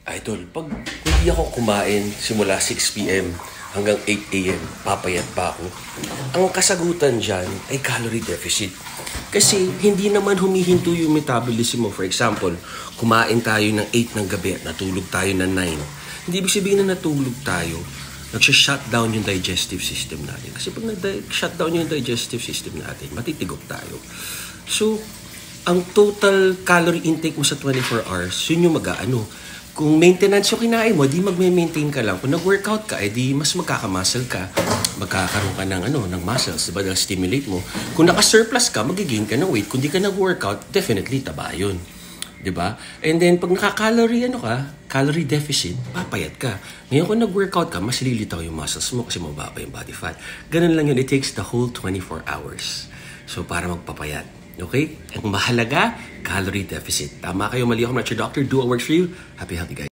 Idol, pag hindi ako kumain simula 6 p.m. hanggang 8 a.m., papayat pa ako. Ang kasagutan dyan ay calorie deficit. Kasi hindi naman humihinto yung metabolism mo. For example, kumain tayo ng 8 ng gabi at natulog tayo ng 9. Hindi ibig sabihin na natulog tayo, nagsha-shutdown yung digestive system natin. Kasi pag nag-shutdown yung digestive system natin, matitigop tayo. So, ang total calorie intake mo sa 24 hours, yun yung mag-aano. Kung maintenance yung kinain mo, di magme-maintain ka lang. Kung nag-workout ka, di mas magkakamuscle ka. Magkakaroon ka ng muscles, diba? Na-stimulate mo. Kung naka-surplus ka, magigain ka ng weight. Kung di ka nag-workout, definitely taba yun. Diba? And then, pag calorie deficit, papayat ka. Ngayon, kung nag-workout ka, mas lilitaw yung muscles mo kasi mababa yung body fat. Ganun lang yun. It takes the whole 24 hours. So, para magpapayat. Okay? Ang mahalaga, calorie deficit. Tama kayo, mali ako. I'm not your doctor. Do what works for you. Happy, healthy guys.